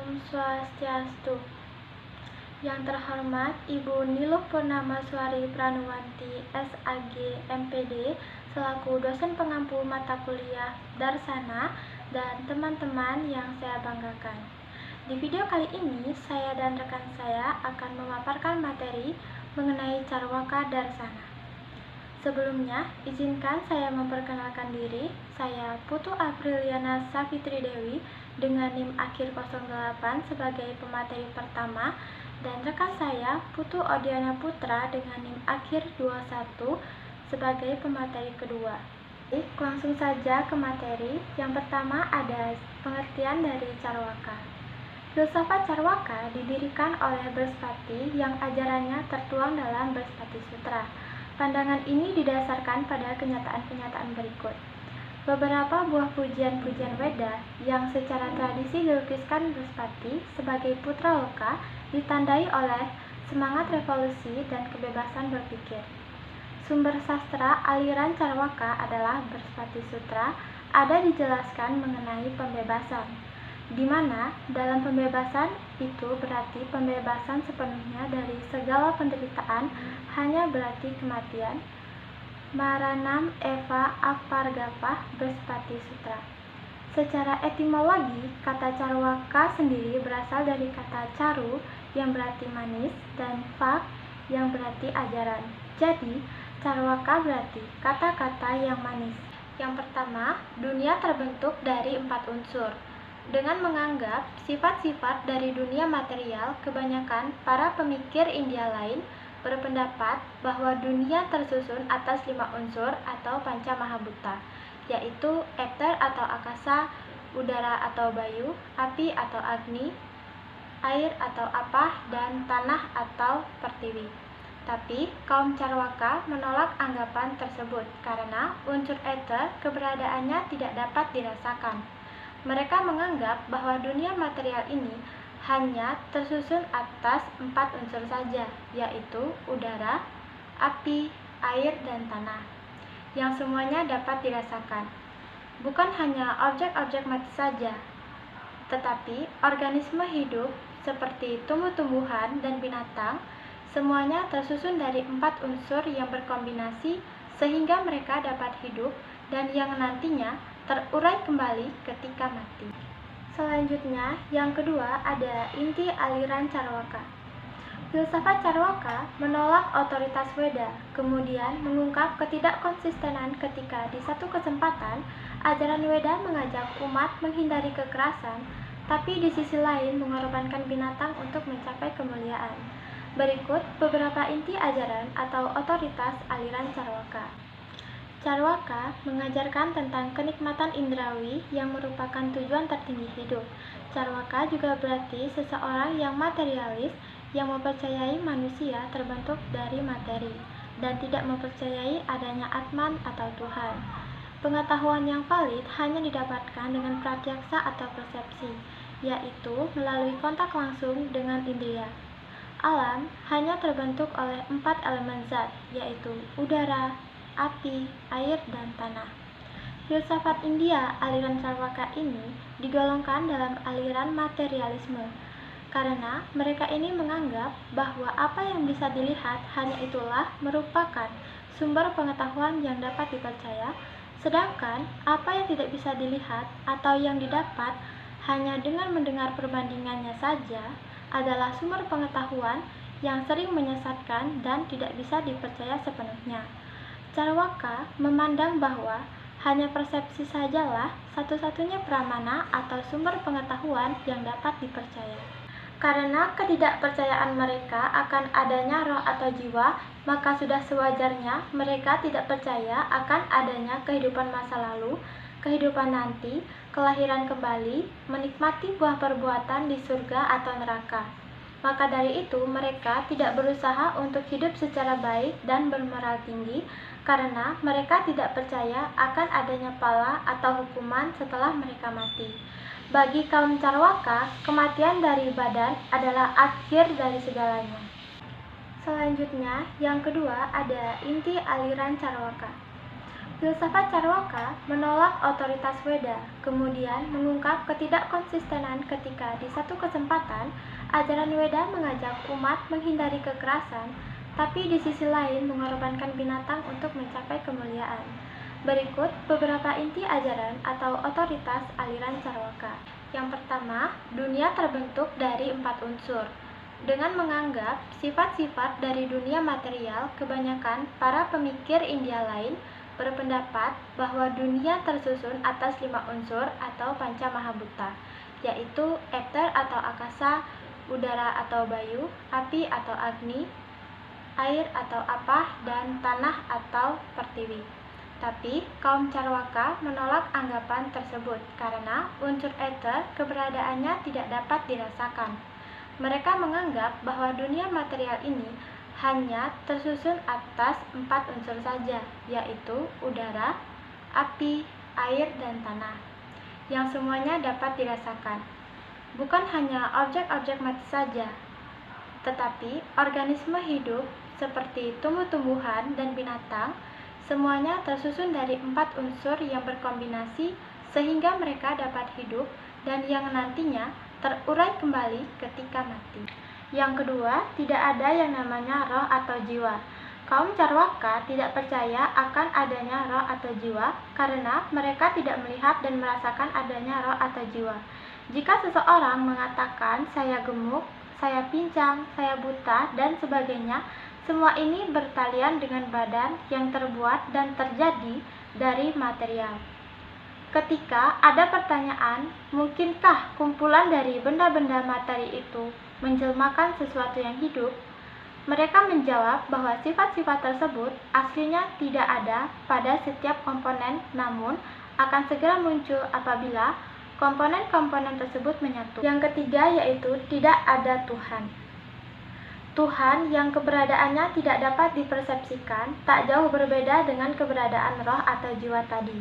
Om Swastiastu. Yang terhormat Ibu Niluh Purnamaswari Pranuwanti, SAG, MPD, selaku dosen pengampu mata kuliah Darsana, dan teman-teman yang saya banggakan. Di video kali ini, saya dan rekan saya akan memaparkan materi mengenai Carwaka Darsana. Sebelumnya, izinkan saya memperkenalkan diri. Saya Putu Apriliana Savitri Dewi dengan NIM akhir 08 sebagai pemateri pertama, dan rekan saya Putu Odiana Putra dengan NIM akhir 21 sebagai pemateri kedua. Langsung saja ke materi. Yang pertama ada pengertian dari Carwaka. Filsafat Carwaka didirikan oleh Brihaspati yang ajarannya tertuang dalam Brihaspati Sutra. Pandangan ini didasarkan pada kenyataan-kenyataan berikut. Beberapa buah pujian-pujian Weda yang secara tradisi dilukiskan Brihaspati sebagai putra Loka ditandai oleh semangat revolusi dan kebebasan berpikir. Sumber sastra aliran Carwaka adalah Brihaspati Sutra. Ada dijelaskan mengenai pembebasan, di mana dalam pembebasan itu berarti pembebasan sepenuhnya dari segala penderitaan, hanya berarti kematian. Maranam eva apargapa Brihaspati Sutra. Secara etimologi, kata Carwaka sendiri berasal dari kata caru yang berarti manis dan vak yang berarti ajaran. Jadi, Carwaka berarti kata-kata yang manis. Yang pertama, dunia terbentuk dari 4 unsur. Dengan menganggap sifat-sifat dari dunia material, kebanyakan para pemikir India lain berpendapat bahwa dunia tersusun atas 5 unsur atau panca mahabhuta, yaitu ether atau akasa, udara atau bayu, api atau agni, air atau apah, dan tanah atau pertiwi. Tapi kaum Carwaka menolak anggapan tersebut karena unsur ether keberadaannya tidak dapat dirasakan. Mereka menganggap bahwa dunia material ini hanya tersusun atas 4 unsur saja, yaitu udara, api, air, dan tanah, yang semuanya dapat dirasakan. Bukan hanya objek-objek mati saja, tetapi organisme hidup seperti tumbuh-tumbuhan dan binatang, semuanya tersusun dari 4 unsur yang berkombinasi sehingga mereka dapat hidup dan yang nantinya terurai kembali ketika mati. Selanjutnya, yang kedua ada inti aliran Carwaka. Filsafat Carwaka menolak otoritas Weda, kemudian mengungkap ketidakkonsistenan ketika di satu kesempatan ajaran Weda mengajak umat menghindari kekerasan, tapi di sisi lain mengorbankan binatang untuk mencapai kemuliaan. Berikut beberapa inti ajaran atau otoritas aliran Carwaka. Carwaka mengajarkan tentang kenikmatan indrawi yang merupakan tujuan tertinggi hidup. Carwaka juga berarti seseorang yang materialis, yang mempercayai manusia terbentuk dari materi dan tidak mempercayai adanya Atman atau Tuhan. Pengetahuan yang valid hanya didapatkan dengan pratyaksa atau persepsi, yaitu melalui kontak langsung dengan indria. Alam hanya terbentuk oleh 4 elemen zat, yaitu udara, api, air, dan tanah. Filsafat India aliran Carwaka ini digolongkan dalam aliran materialisme, karena mereka ini menganggap bahwa apa yang bisa dilihat hanya itulah merupakan sumber pengetahuan yang dapat dipercaya, sedangkan apa yang tidak bisa dilihat atau yang didapat hanya dengan mendengar perbandingannya saja adalah sumber pengetahuan yang sering menyesatkan dan tidak bisa dipercaya sepenuhnya. Carwaka memandang bahwa hanya persepsi sajalah satu-satunya pramana atau sumber pengetahuan yang dapat dipercaya. Karena ketidakpercayaan mereka akan adanya roh atau jiwa, maka sudah sewajarnya mereka tidak percaya akan adanya kehidupan masa lalu, kehidupan nanti, kelahiran kembali, menikmati buah perbuatan di surga atau neraka. Maka dari itu mereka tidak berusaha untuk hidup secara baik dan bermoral tinggi, karena mereka tidak percaya akan adanya pala atau hukuman setelah mereka mati. Bagi kaum Carwaka, kematian dari badan adalah akhir dari segalanya. Selanjutnya, yang kedua ada inti aliran Carwaka. Filsafat Carwaka menolak otoritas Weda, kemudian mengungkap ketidakkonsistenan ketika di satu kesempatan ajaran Weda mengajak umat menghindari kekerasan, tapi di sisi lain mengorbankan binatang untuk mencapai kemuliaan. Berikut beberapa inti ajaran atau otoritas aliran Carwaka. Yang pertama, dunia terbentuk dari 4 unsur. Dengan menganggap sifat-sifat dari dunia material, kebanyakan para pemikir India lain berpendapat bahwa dunia tersusun atas 5 unsur atau panca mahabhuta, yaitu ether atau akasa, udara atau bayu, api atau agni, air atau apah, dan tanah atau pertiwi. Tapi kaum Carwaka menolak anggapan tersebut karena unsur ether keberadaannya tidak dapat dirasakan. Mereka menganggap bahwa dunia material ini hanya tersusun atas 4 unsur saja, yaitu udara, api, air, dan tanah, yang semuanya dapat dirasakan. Bukan hanya objek-objek mati saja, tetapi organisme hidup seperti tumbuh-tumbuhan dan binatang, semuanya tersusun dari 4 unsur yang berkombinasi sehingga mereka dapat hidup dan yang nantinya terurai kembali ketika mati. Yang kedua, tidak ada yang namanya roh atau jiwa. Kaum Carwaka tidak percaya akan adanya roh atau jiwa karena mereka tidak melihat dan merasakan adanya roh atau jiwa. Jika seseorang mengatakan saya gemuk, saya pincang, saya buta, dan sebagainya, semua ini bertalian dengan badan yang terbuat dan terjadi dari material. Ketika ada pertanyaan, mungkinkah kumpulan dari benda-benda materi itu menjelmakan sesuatu yang hidup? Mereka menjawab bahwa sifat-sifat tersebut aslinya tidak ada pada setiap komponen, namun akan segera muncul apabila komponen-komponen tersebut menyatu. Yang ketiga yaitu tidak ada Tuhan. Tuhan yang keberadaannya tidak dapat dipersepsikan tak jauh berbeda dengan keberadaan roh atau jiwa tadi.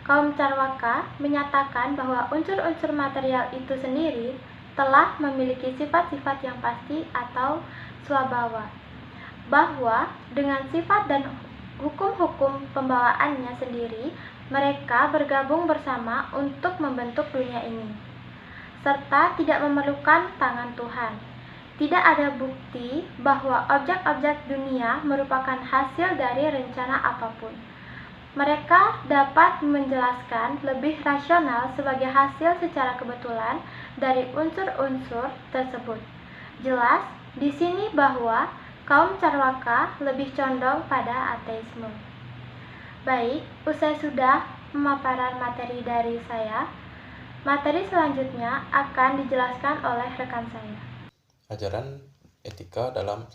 Kaum Carwaka menyatakan bahwa unsur-unsur material itu sendiri telah memiliki sifat-sifat yang pasti atau swabhawa, bahwa dengan sifat dan hukum-hukum pembawaannya sendiri, mereka bergabung bersama untuk membentuk dunia ini, serta tidak memerlukan tangan Tuhan. Tidak ada bukti bahwa objek-objek dunia merupakan hasil dari rencana apapun. Mereka dapat menjelaskan lebih rasional sebagai hasil secara kebetulan dari unsur-unsur tersebut. Jelas di sini bahwa kaum Carwaka lebih condong pada ateisme. Baik, usai sudah pemaparan materi dari saya, materi selanjutnya akan dijelaskan oleh rekan saya. Ajaran etika dalam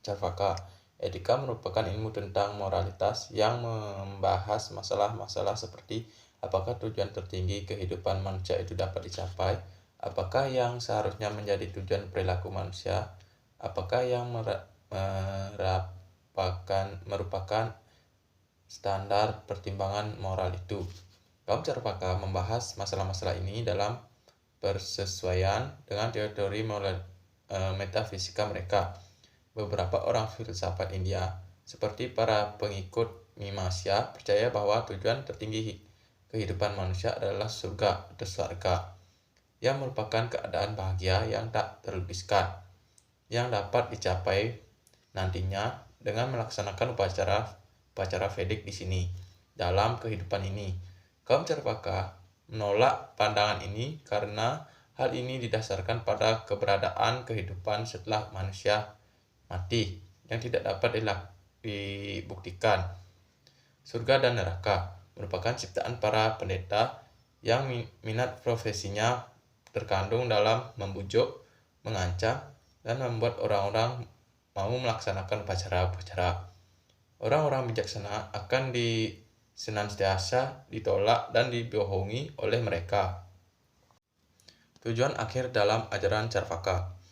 Carvaka. Etika merupakan ilmu tentang moralitas yang membahas masalah-masalah seperti apakah tujuan tertinggi kehidupan manusia itu dapat dicapai, apakah yang seharusnya menjadi tujuan perilaku manusia, apakah yang merupakan standar pertimbangan moral itu. Kaum Carvaka membahas masalah-masalah ini dalam persesuaian dengan teori metafisika mereka. Beberapa orang filsafat India, seperti para pengikut Mimamsa, percaya bahwa tujuan tertinggi kehidupan manusia adalah surga atau swarga, yang merupakan keadaan bahagia yang tak terlukiskan, yang dapat dicapai nantinya dengan melaksanakan upacara Vedic di sini. Dalam kehidupan ini, kaum Carvaka menolak pandangan ini karena hal ini didasarkan pada keberadaan kehidupan setelah manusia mati yang tidak dapat dibuktikan. Surga dan neraka merupakan ciptaan para pendeta yang minat profesinya terkandung dalam membujuk, mengancam, dan membuat orang-orang mau melaksanakan upacara-upacara. Orang-orang bijaksana akan senantiasa ditolak dan dibohongi oleh mereka. Tujuan akhir dalam ajaran Carvaka.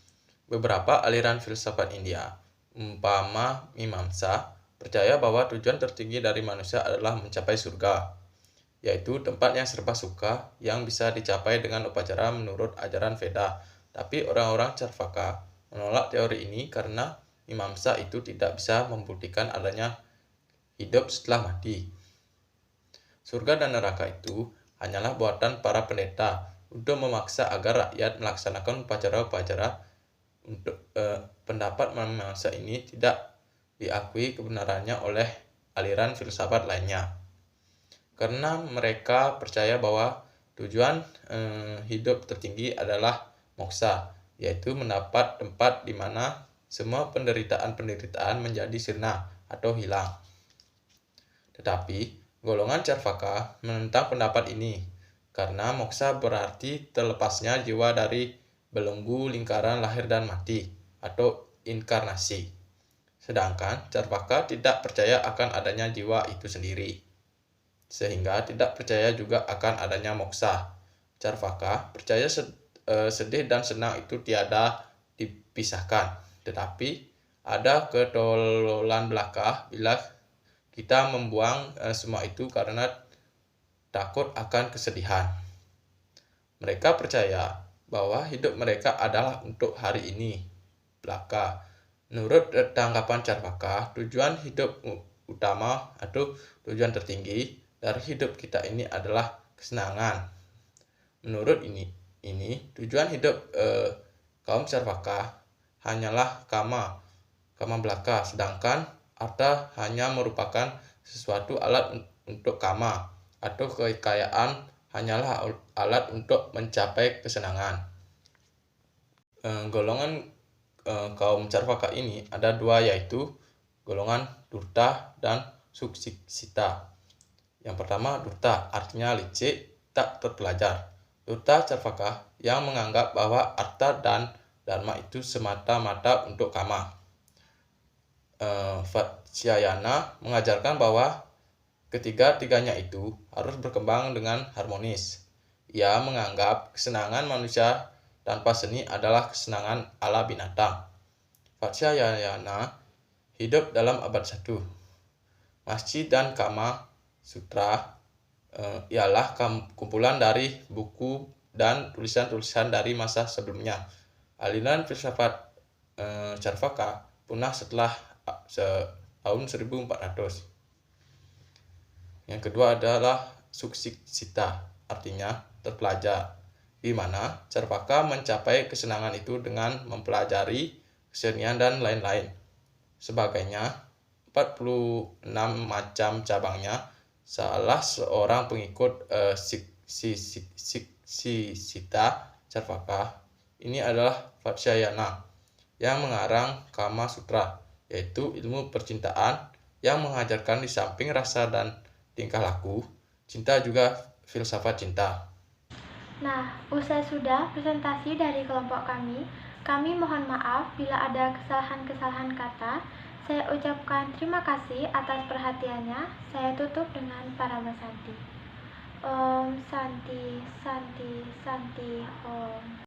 Beberapa aliran filsafat India, umpama Mimamsa, percaya bahwa tujuan tertinggi dari manusia adalah mencapai surga, yaitu tempat yang serba suka yang bisa dicapai dengan upacara menurut ajaran Veda. Tapi orang-orang Carvaka menolak teori ini karena Mimamsa itu tidak bisa membuktikan adanya hidup setelah mati. Surga dan neraka itu hanyalah buatan para pendeta untuk memaksa agar rakyat melaksanakan upacara-upacara. Untuk pendapat memaksa ini tidak diakui kebenarannya oleh aliran filsafat lainnya, karena mereka percaya bahwa tujuan hidup tertinggi adalah moksa, yaitu mendapat tempat di mana semua penderitaan-penderitaan menjadi sirna atau hilang. Tetapi golongan Carvaka menentang pendapat ini, karena moksa berarti terlepasnya jiwa dari belenggu lingkaran lahir dan mati atau inkarnasi. Sedangkan Carvaka tidak percaya akan adanya jiwa itu sendiri, sehingga tidak percaya juga akan adanya moksa. Carvaka percaya sedih dan senang itu tiada dipisahkan, tetapi ada ketololan belaka bila kita membuang semua itu karena takut akan kesedihan. Mereka percaya bahwa hidup mereka adalah untuk hari ini belaka. Menurut tanggapan Carvaka, tujuan hidup utama atau tujuan tertinggi dari hidup kita ini adalah kesenangan. Menurut ini tujuan hidup kaum Carvaka hanyalah kama belaka, sedangkan arta hanya merupakan sesuatu alat untuk kama, atau kekayaan hanyalah alat untuk mencapai kesenangan. Golongan kaum Carvaka ini ada dua, yaitu golongan Durta dan Suksita. Yang pertama, Durta artinya licik, tak terpelajar. Durta Carvaka yang menganggap bahwa arta dan dharma itu semata-mata untuk kama. Vatsyayana mengajarkan bahwa ketiga-tiganya itu harus berkembang dengan harmonis. Ia menganggap kesenangan manusia tanpa seni adalah kesenangan ala binatang. Vatsyayana hidup dalam abad 1. Masjid dan Kama Sutra ialah kumpulan dari buku dan tulisan-tulisan dari masa sebelumnya. Aliran filsafat Carvaka punah setelah tahun 1400. Yang kedua adalah Suksita, artinya terpelajar, di mana Carvaka mencapai kesenangan itu dengan mempelajari kesenian dan lain-lain. Sebagainya, 46 macam cabangnya. Salah seorang pengikut Sita Carvaka ini adalah Vatsyayana yang mengarang Kama Sutra, yaitu ilmu percintaan yang mengajarkan di samping rasa dan tingkah laku, cinta juga filsafat cinta. Nah, usai sudah presentasi dari kelompok kami mohon maaf bila ada kesalahan-kesalahan kata. Saya ucapkan terima kasih atas perhatiannya. Saya tutup dengan Parama Santi. Om Santi, Santi, Santi, Om.